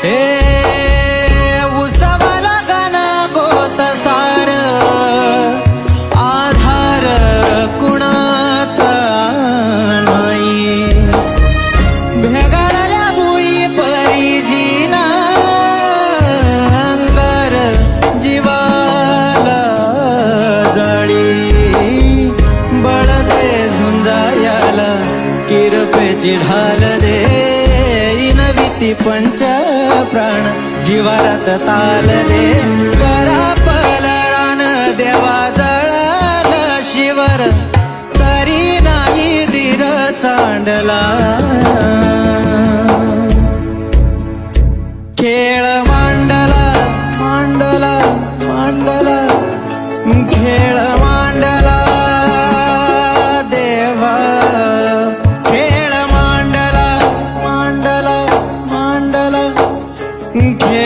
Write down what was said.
हे उसवला गण गोत सार आधार कुणाचा नाही भेगाळल्या भुई परी जीना अंगार जीवाला जाळी बळदे झुंजायाला किरपेची ढाल दे इनविती पंच प्राण जीवारात ताल दे परापल रान देवा जळाल शिवर तरी नाही धीर सांडला खेळ मांडला मांडला मांडला खेळ मांडला देवा खेळ मांडला मांडला मांडला खेळ